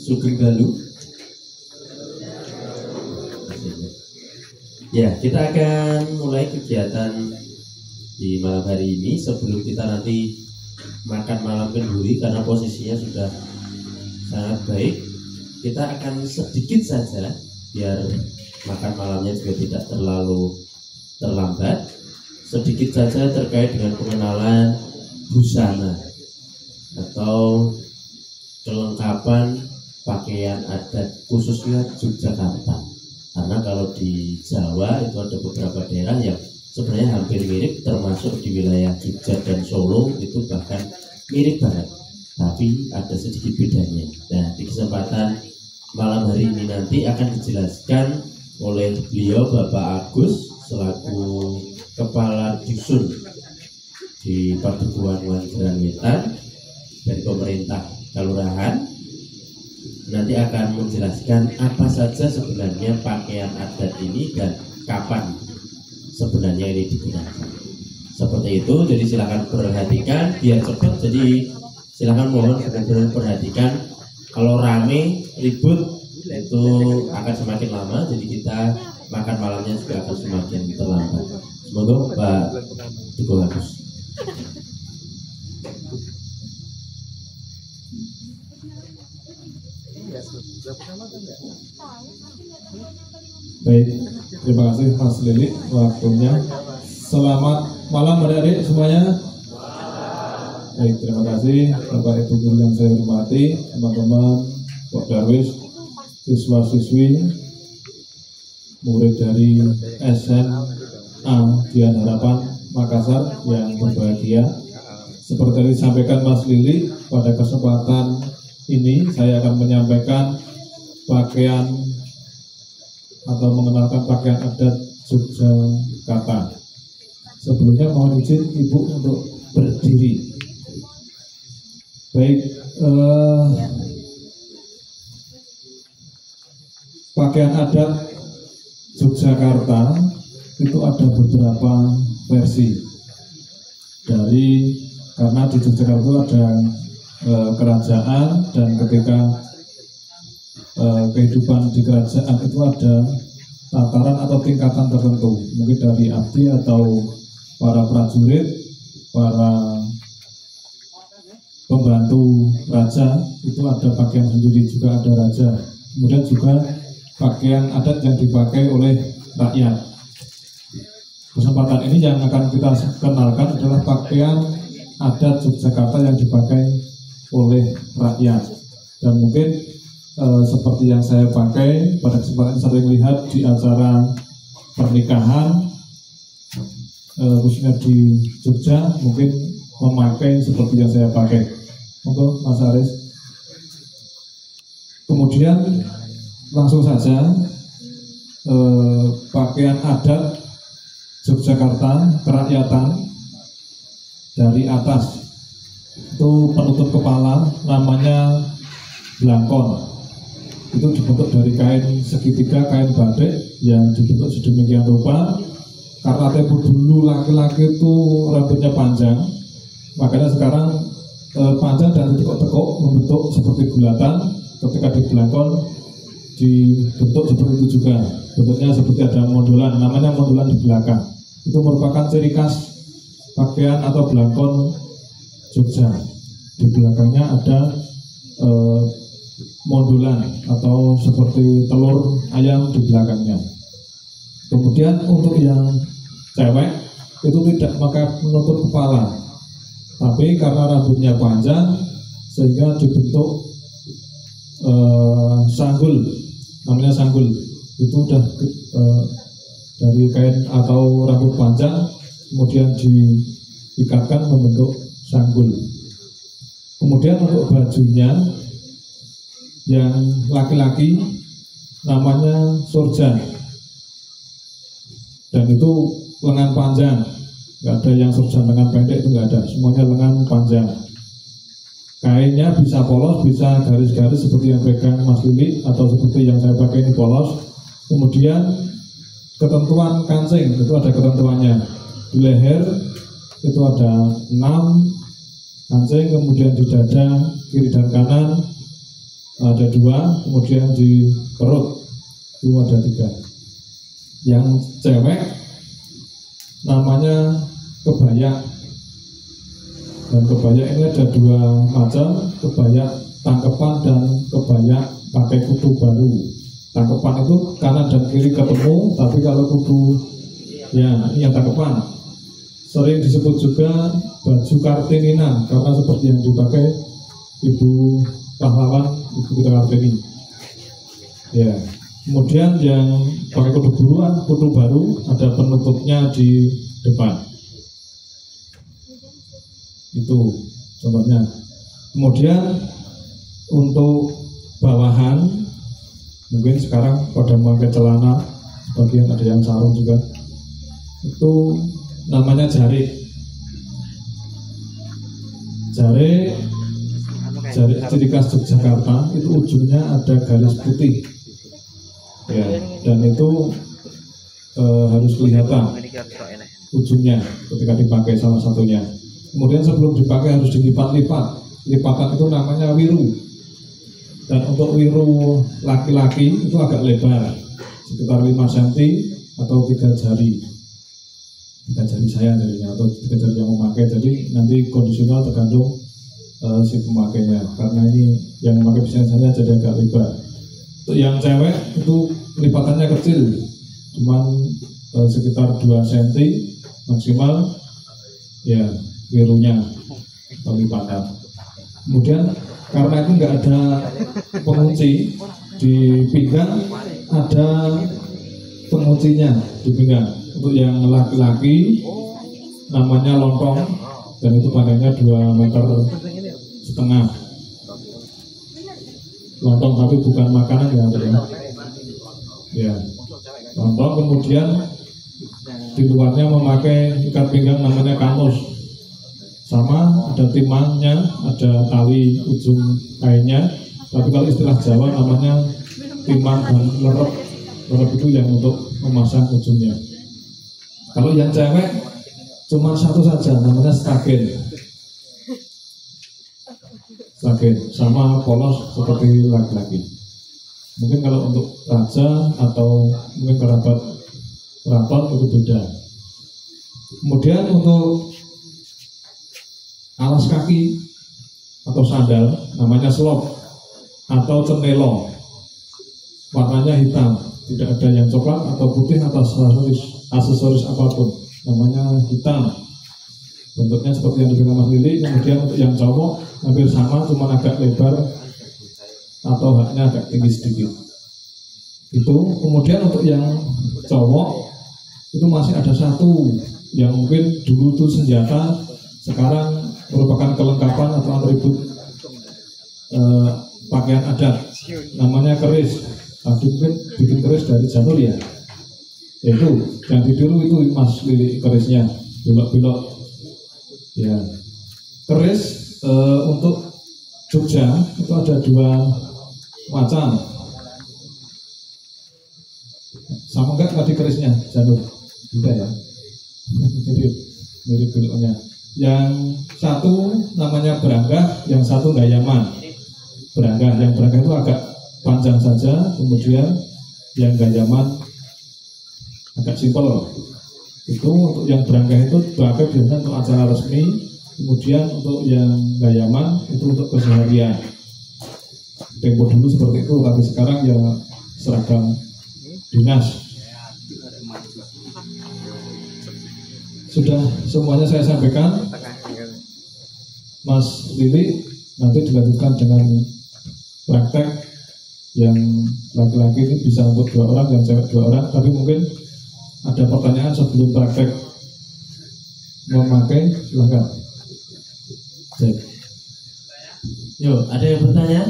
Sugeng Dalu. Ya, kita akan mulai kegiatan di malam hari ini. Sebelum kita nanti makan malam kenduri, karena posisinya sudah sangat baik, kita akan sedikit saja biar makan malamnya juga tidak terlalu terlambat. Sedikit saja terkait dengan pengenalan busana atau kelengkapan pakaian adat khususnya Yogyakarta. Karena kalau di Jawa itu ada beberapa daerah yang sebenarnya hampir mirip, termasuk di wilayah Jogja dan Solo itu bahkan mirip banget, tapi ada sedikit bedanya. Nah, di kesempatan malam hari ini nanti akan dijelaskan oleh beliau Bapak Agus selaku Kepala Dusun di Padukuhan Wanjeran Wetan dari pemerintah Kelurahan. Nanti akan menjelaskan apa saja sebenarnya pakaian adat ini dan kapan sebenarnya ini digunakan. Seperti itu, jadi silakan perhatikan biar cepat. Jadi silakan mohon benar-benar perhatikan. Kalau rame ribut itu akan semakin lama, jadi kita makan malamnya juga akan semakin terlambat. Semoga Pak Teguh Agus. Baik, terima kasih Mas Lili waktunya. Selamat malam adik-adik semuanya. Baik, terima kasih Bapak Ibu guru yang saya hormati, teman-teman Pak Darwis, siswa-siswi, murid dari SMA Dian Harapan Makassar yang berbahagia. Seperti yang disampaikan Mas Lili, pada kesempatan ini saya akan menyampaikan pakaian atau mengenalkan pakaian adat Yogyakarta. Sebelumnya mohon izin Ibu untuk berdiri. Baik, pakaian adat Yogyakarta itu ada beberapa versi. Karena di Yogyakarta itu ada kerajaan, dan ketika kehidupan di kerajaan itu ada tataran atau tingkatan tertentu, mungkin dari abdi atau para prajurit, para pembantu raja, itu ada pakaian sendiri, juga ada raja. Kemudian juga pakaian adat yang dipakai oleh rakyat. Kesempatan ini yang akan kita kenalkan adalah pakaian adat Yogyakarta yang dipakai oleh rakyat. Dan mungkin seperti yang saya pakai pada kesempatan sering lihat di acara pernikahan, khususnya di Jogja, mungkin memakai seperti yang saya pakai. Untuk Mas Aris. Kemudian langsung saja pakaian adat Yogyakarta kerakyatan dari atas itu penutup kepala, namanya blangkon. Itu dibentuk dari kain segitiga, kain batik yang dibentuk sedemikian rupa. Karena tempo dulu laki-laki itu rambutnya panjang, makanya sekarang panjang dan ditekuk-tekuk membentuk seperti bulatan. Ketika di blangkon dibentuk seperti itu juga, bentuknya seperti ada mondolan, namanya mondolan di belakang. Itu merupakan ciri khas pakaian atau blangkon Jogja. Di belakangnya ada mondolan atau seperti telur ayam di belakangnya. Kemudian untuk yang cewek itu tidak pakai menutup kepala, tapi karena rambutnya panjang sehingga dibentuk sanggul, namanya sanggul. Itu udah dari kain atau rambut panjang kemudian diikatkan membentuk sanggul. Kemudian untuk bajunya yang laki-laki namanya surjan, dan itu lengan panjang, nggak ada yang surjan lengan pendek, itu nggak ada, semuanya lengan panjang. Kainnya bisa polos, bisa garis-garis seperti yang pegang Mas Lili atau seperti yang saya pakai ini polos. Kemudian ketentuan kancing itu ada ketentuannya. Di leher itu ada 6 kancing, kemudian di dada kiri dan kanan ada 2, kemudian di perut itu ada 3. Yang cewek namanya kebaya, dan kebaya ini ada 2 macam, kebaya tangkepan dan kebaya pakai kudu baru. Tangkepan itu kanan dan kiri ketemu, tapi kalau kudu ya ini yang tangkepan. Sering disebut juga baju Kartini karena seperti yang dipakai Ibu pahlawan Ibu kita Kartini. Ya. Kemudian yang pakai kudu buruan, kudu baru ada penutupnya di depan. Itu contohnya. Kemudian untuk bawahan mungkin sekarang pada memakai celana, bagian ada yang sarung juga. Itu namanya jari. Jari ciri khas Yogyakarta itu ujungnya ada garis putih. Ya, dan itu harus kelihatan ujungnya ketika dipakai salah satunya. Kemudian sebelum dipakai harus dilipat-lipat. Lipatan itu namanya wiru. Dan untuk wiru laki-laki itu agak lebar, sekitar 5 cm atau 3 jari. 3 jari saya jadinya, atau 3 jari yang memakai. Jadi nanti kondisional tergantung si pemakainya. Karena ini yang memakai biasanya jadi agak lebar. Untuk yang cewek itu lipatannya kecil, cuman sekitar 2 cm maksimal ya wirunya atau lipatan. Kemudian karena itu nggak ada pengunci di pinggang, ada penguncinya di pinggang. Untuk yang laki-laki namanya lontong, dan itu panjangnya 2,5 meter. Lontong tapi bukan makanan ya, ya lontong. Kemudian di luarnya memakai ikat pinggang namanya kanus, sama ada timangnya, ada tali ujung kainnya. Tapi kalau istilah Jawa namanya timang dan lerep. Lerep itu yang untuk memasang ujungnya. Kalau yang cewek cuma satu saja, namanya stagen. Stagen sama polos seperti laki-laki. Mungkin kalau untuk raja atau mungkin kerabat keraton itu beda. Kemudian untuk alas kaki atau sandal namanya slop atau cenelo, warnanya hitam, tidak ada yang coklat atau putih atau aksesoris apapun, namanya hitam. Bentuknya seperti yang dipegang Mas Lili. Kemudian untuk yang cowok hampir sama, cuma agak lebar atau haknya agak tinggi sedikit. Itu. Kemudian untuk yang cowok itu masih ada satu yang mungkin dulu itu senjata, sekarang merupakan kelengkapan atau atribut pakaian adat, namanya keris. Tadi mungkin bikin keris dari janur ya, itu yang tidur itu Mas Lili kerisnya, belok-belok ya. Keris untuk Jogja itu ada 2 macam. Sama enggak tadi kerisnya janur? Tidak ya. Mirip beloknya. Yang satu namanya beranggah, yang satu gayaman. Beranggah, yang beranggah itu agak panjang saja, kemudian yang gayaman agak simpel. Itu untuk yang beranggah itu dipakai biasanya untuk acara resmi, kemudian untuk yang gayaman itu untuk keseharian. Tempo dulu seperti itu, tapi sekarang ya seragam dinas. Sudah semuanya saya sampaikan, Mas Lili. Nanti dilanjutkan dengan praktek yang laki-laki ini bisa untuk 2 orang, yang cewek 2 orang. Tapi mungkin ada pertanyaan sebelum praktek memakai, silakan. Cek. Yuk, ada yang bertanya?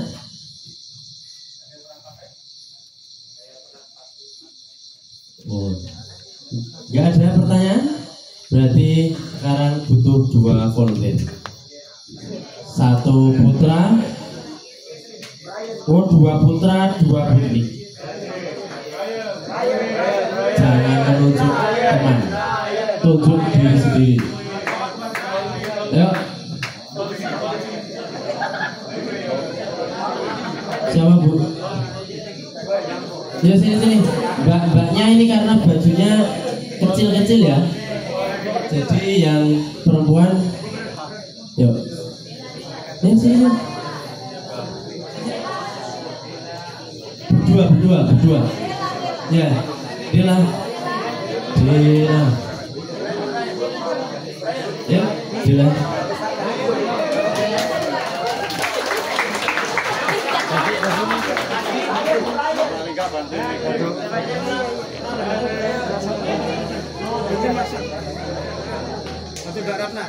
Oh, nggak ada pertanyaan? Berarti sekarang butuh 2 volunteer. 1 putra, 2 putra, 2 putri. Jangan menunjuk teman, tunjuk diri sendiri. Ayo. Siapa Bu? Ya sini. Mbaknya ini karena bajunya kecil-kecil ya. Jadi yang perempuan, yuk. Ya sini. Berdua. Ya, Dila. Ya, Dila. Nanti Mbak Ratna.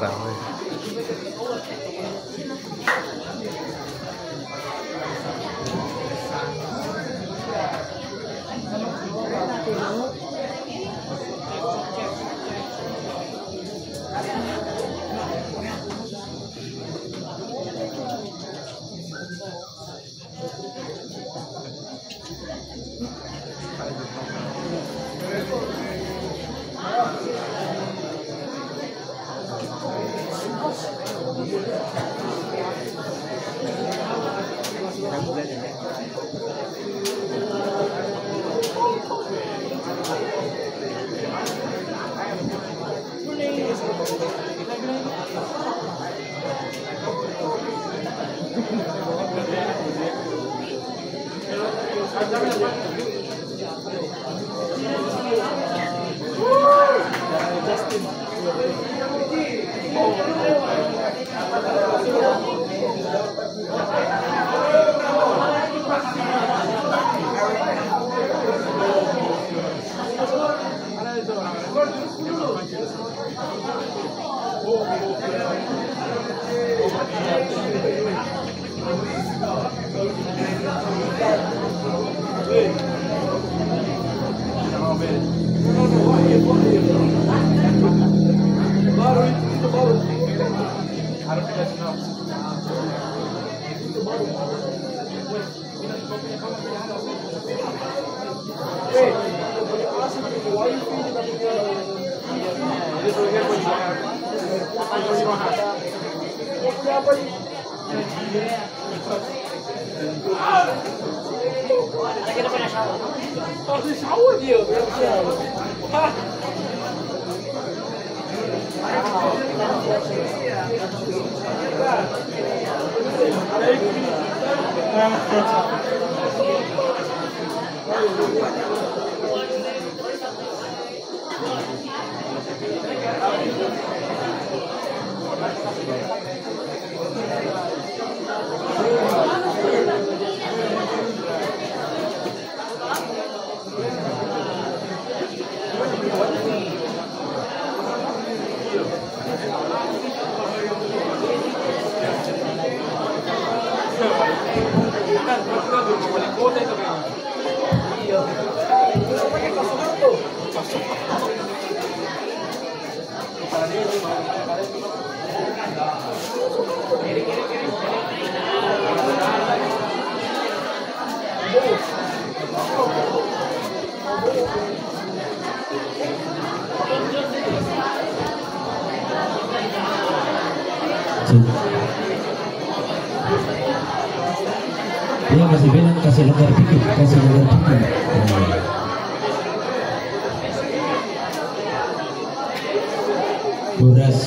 Ramai. Dia masih bilang kasih longgar dikit, kasih longgar dikit. Boras.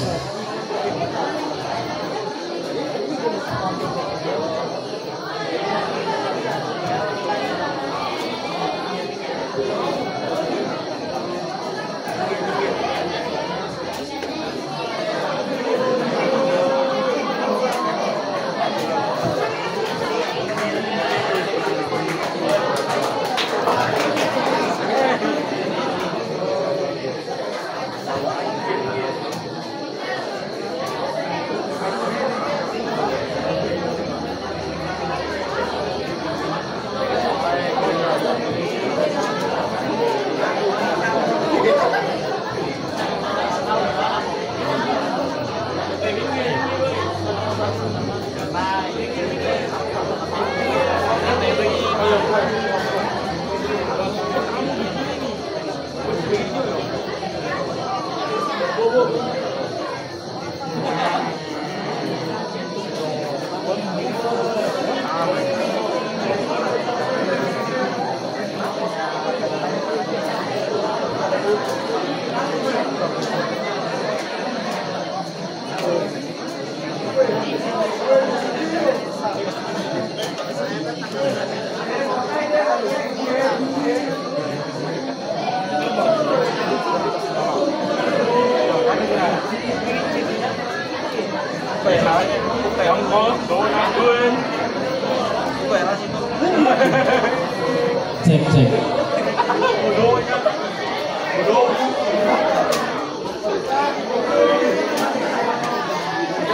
Cek.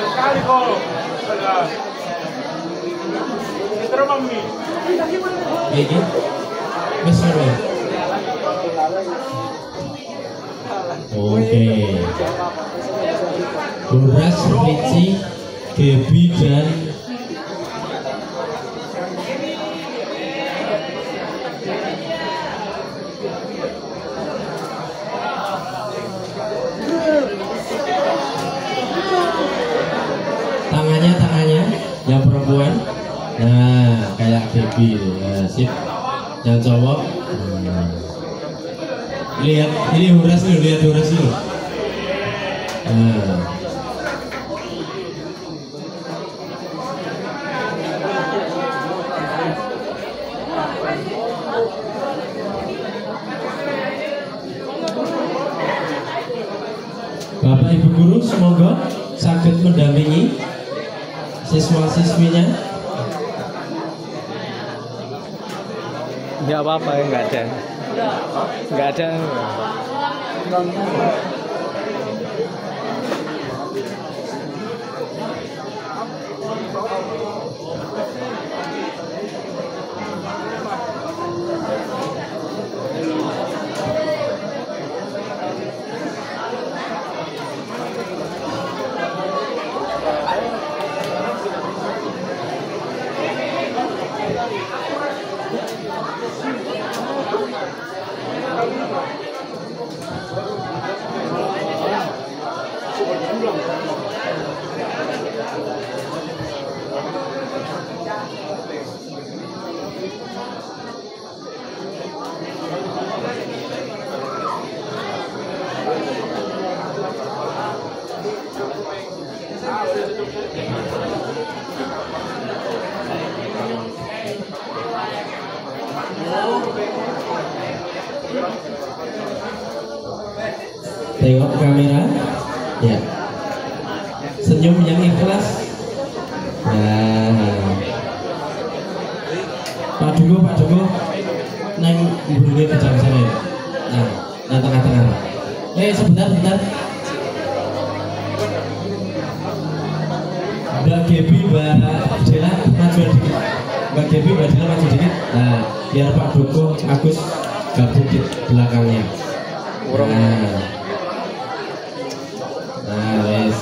Sekali kok. Terus mami. Ini misalnya. Oke. Boras, Ricci, Gaby dan tangannya yang perempuan. Nah, kayak Gaby. Nah, sip. Yang cowok. Lihat, ini Horas dulu, lihat Horas dulu. Nah. Bapak Ibu Guru semoga sakit mendampingi siswa-siswinya. Nggak apa-apa ya, nggak ada. Tengok kamera, ya. Senyum yang ikhlas. Nah, Pak Dungo, neng burungnya kejam sana. Nah, tengah-tengah. Sebentar. Mbak Gaby, Mbak Dela maju dikit. Mbak Gaby, Mbak Dela maju dikit. Nah, biar Pak Dungo, Agus gabung di belakangnya. Nah, wes.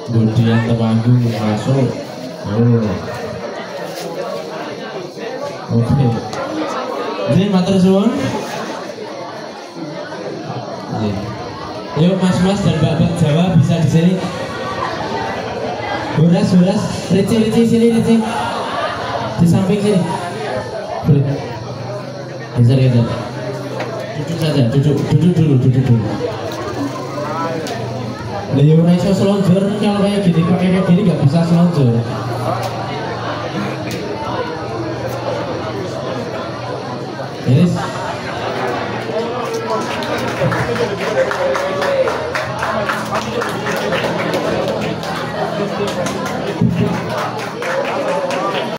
Kemudian temanggung masuk. Oke. Jadi matur suwun. Oke. Yuk mas-mas dan mbak-mbak Jawa bisa di sini. Horas, Rici sini Rici. Di samping sini. Boleh. Geser. Duduk saja, duduk dulu. Leo Raiso selonjor kalau kayak gini pakai kayak gini nggak bisa selonjor. Yes.